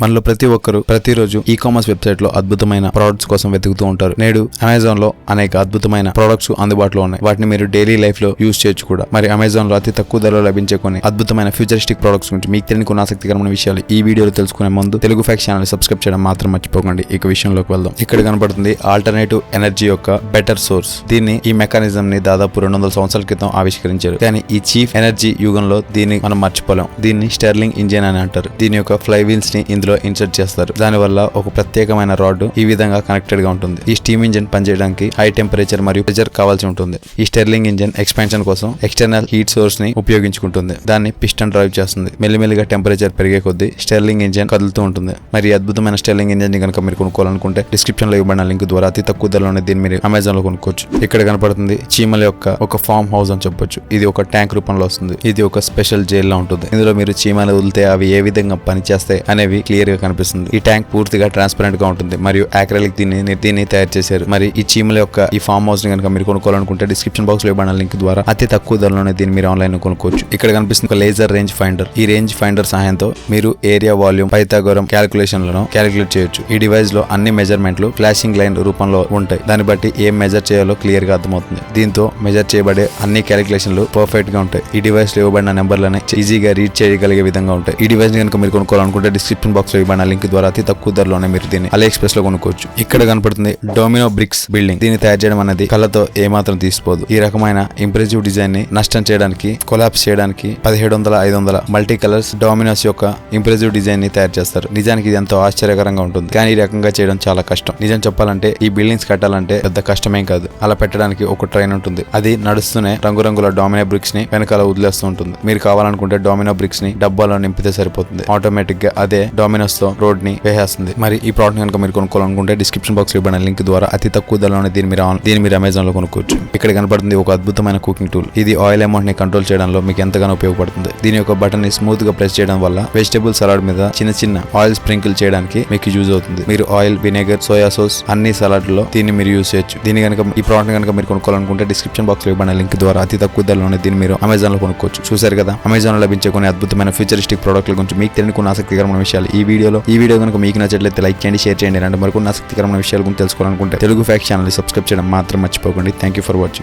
మనలో ప్రతి ఒక్కరు ప్రతిరోజు ఈ కామర్స్ వెబ్సైట్ లో అద్భుతమైన ప్రొడక్ట్స్ కోసం వెతుకుతూ ఉంటారు. నేడు అమెజాన్ లో అనేక అద్భుతమైన ప్రొడక్ట్స్ అందుబాటులో ఉన్నాయి. వాటిని మీరు డైలీ లైఫ్ లో యూజ్ చేయొచ్చు కూడా. మరి అమెజాన్ లో అతి తక్కువ ధరలో లభించే కొన్ని అద్భుతమైన ఫ్యూచరిస్టిక్ ప్రొడక్ట్స్ గురించి మీకు తెలియని కొన్ని ఆసక్తికరమైన విషయాలు ఈ వీడియోలో తెలుసుకునే ముందు తెలుగు ఫ్యాక్స్ ఛానల్ సబ్స్క్రైబ్ చేయడం మాత్రం మర్చిపోకండి. ఇక విషయంలోకి వెళ్దాం. ఇక్కడ కనబడుతుంది ఆల్టర్నేటివ్ ఎనర్జీ యొక్క బెటర్ సోర్స్. ఈ మెకానిజం ని దాదాపు 200 సంవత్సరాల క్రితం ఆవిష్కరించారు. కానీ ఈ చీఫ్ ఎనర్జీ యుగంలో దీన్ని మనం మర్చిపోలేం. దీన్ని స్టెర్లింగ్ ఇంజిన్ అని అంటారు. దీని యొక్క ఫ్లై వీల్స్ ని ఇన్సర్ట్ చేస్తారు. దాని వల్ల ఒక ప్రత్యేకమైన రాడ్ ఈ విధంగా కనెక్టెడ్ గా ఉంటుంది. ఈ స్టీమ్ ఇంజిన్ పనిచేయడానికి హై టెంపరేచర్ మరియు ప్రెజర్ కావాల్సి ఉంటుంది. ఈ స్టెర్లింగ్ ఇంజిన్ ఎక్స్పాన్షన్ కోసం ఎక్స్టర్నల్ హీట్ సోర్స్ ని ఉపయోగించుకుంటుంది. దాన్ని పిస్టన్ డ్రైవ్ చేస్తుంది. మెల్లిమెల్లిగా టెంపరేచర్ పెరిగే కొద్దీ స్టెర్లింగ్ ఇంజిన్ కదులుతూ ఉంటుంది. మరి అద్భుతమైన స్టెర్లింగ్ ఇంజిన్ ని కనుక మీరు కొనుక్కోవాలనుకుంటే డిస్క్రిప్షన్ లో ఇవ్వబడిన లింక్ ద్వారా అతి తక్కువ ధరలోనే దీన్ని మీరు అమెజాన్ లో కొనుక్కోవచ్చు. ఇక్కడ కనపడుతుంది చీమల యొక్క ఒక ఫార్మ్ హౌస్ అని చెప్పొచ్చు. ఇది ఒక ట్యాంక్ రూపంలో వస్తుంది. ఇది ఒక స్పెషల్ జైల్ లా ఉంటుంది. ఇందులో మీరు చీమలు వదిలితే అవి ఏ విధంగా పనిచేస్తాయి అనేవి క్లియర్ గా కనిపిస్తుంది. ఈ ట్యాంక్ పూర్తిగా ట్రాన్స్పరెంట్ గా ఉంటుంది మరియు యాక్రిలిక్ దీన్ని తయారు చేశారు. మరి ఈ చీమల యొక్క ఈ ఫార్మ్ హౌస్ ని కనుక మీరు కొనుక్కోవాలనుకుంటే డిస్క్రిప్షన్ బాక్స్ లో ఇవ్వబడిన లింక్ ద్వారా అతి తక్కువ ధరలోనే దీన్ని మీరు ఆన్లైన్ లో కొనుక్కోవచ్చు. ఇక్కడ కనిపిస్తుంది ఒక లేజర్ రేంజ్ ఫైండర్. ఈ రేంజ్ ఫైండర్ సహాయంతో మీరు ఏరియా, వాల్యూమ్, పైథాగోరమ్ క్యాలిక్యులేషన్లను క్యాలిక్యులేట్ చేయొచ్చు. ఈ డివైస్ లో అన్ని మెజర్మెంట్లు ఫ్లాషింగ్ లైన్ రూపంలో ఉంటాయి. దాన్ని బట్టి ఏం మెజర్ చేయాలో క్లియర్ గా అర్థమవుతుంది. దీంతో మెజర్ చేయబడే అన్ని క్యాలిక్యులేషన్లు పర్ఫెక్ట్ గా ఉంటాయి. ఈ డివైస్ లో ఇవ్వబడిన నెంబర్లని ఈజీగా రీడ్ చేయగలిగే విధంగా ఉంటాయి. ఈ డివైస్ ని కనుక మీరు కొనుక్కోవాలనుకుంటే డిస్క్రిప్షన్ బాక్స్ లో ఇవ్వబడిన లింక్ ద్వారా అతి తక్కువ ధరలోనే మీరు దీన్ని అలీ ఎక్స్ప్రెస్ లో కొనుక్కోవచ్చు. ఇక్కడ కనపడుతుంది డొమినో బ్రిక్స్ బిల్డింగ్. దీన్ని తయారు చేయడం అనేది కళ్ళతో ఏమాత్రం తీసిపోదు. ఈ రకమైన ఇంప్రెసివ్ డిజైన్ ని నష్టం చేయడానికి, కొలాప్స్ చేయడానికి 1700-500 మల్టీ కలర్స్ డొమినోస్ యొక్క ఇంప్రెసివ్ డిజైన్ ని తయారు చేస్తారు. నిజానికి ఇది ఎంతో ఆశ్చర్యకరంగా ఉంటుంది. కానీ ఈ రకంగా చేయడం చాలా కష్టం. నిజం చెప్పాలంటే ఈ బిల్డింగ్స్ కట్టాలంటే పెద్ద కష్టమేం కాదు. అలా పెట్టడానికి ఒక ట్రైన్ ఉంటుంది. అది నడుస్తూనే రంగురంగుల డొమినో బ్రిక్స్ ని వెనకాల వదిలేస్తూ ఉంటుంది. మీరు కావాలనుకుంటే డొమినో బ్రిక్స్ ని డబ్బాలో నింపితే సరిపోతుంది. ఆటోమేటిక్ గా అదే డొమినోస్ తో రోడ్ ని వేసేస్తుంది. మరి ఈ ప్రోడక్ట్ కనుక మీరు కొనుక్కోవాలనుకుంటే డిస్క్రిప్షన్ బాక్స్ లో ఇవ్వబడిన లింక్ ద్వారా అతి తక్కువ ధరలోనే దీన్ని మీరు అమెజాన్ లో కొనుక్కోవచ్చు. ఇక్కడ కనపడుతుంది ఒక అద్భుతమైన కుకింగ్ టూల్. ఇది ఆయిల్ అమౌంట్ ని కంట్రోల్ చేయడంలో మీకు ఎంతగానో ఉపయోగపడుతుంది. దీని యొక్క బటన్ ని స్మూత్ గా ప్రెస్ చేయడం వల్ల వెజిటబుల్ సలాడ్ మీద చిన్న చిన్న ఆయిల్ స్ప్రింకిల్ చేయడానికి మీకు యూజ్ అవుతుంది. మీరు ఆయిల్, వినేగర్, సోయా సాస్ అన్ని సలాడ్ లో దీన్ని మీరు యూజ్ చేయొచ్చు. ఈ ప్రోడక్ట్ కనుక మీరు కొనుక్కోవాలనుకుంటే డిస్క్రిప్షన్ బాక్స్ లో ఇవ్వబడిన లింక్ ద్వారా అతి తక్కువ ధరలోనే దీన్ని మీరు అమెజాన్ లో కొనుక్కోవచ్చు. చూసారు కదా, అమెజాన్ లో లభించే కొన్ని అద్భుతమైన ఫ్యూచరిస్టిక్ ప్రొడక్ట్ల గురించి మీకు తెలియని కొన్ని ఆసక్తికరమైన విషయాలు ఈ వీడియో కనుక మీకు నచ్చట్లయితే లైక్ చేయండి, షేర్ చేయండి. అంటే మరికొన్ని ఆసక్తికరమైన విషయాల గురించి తెలుసుకోవాలనుకుంటే తెలుగు ఫ్యాక్స్ ఛానల్ సబ్స్క్రైబ్ చేయడం మాత్రం మర్చిపోకండి. Thank you for watching.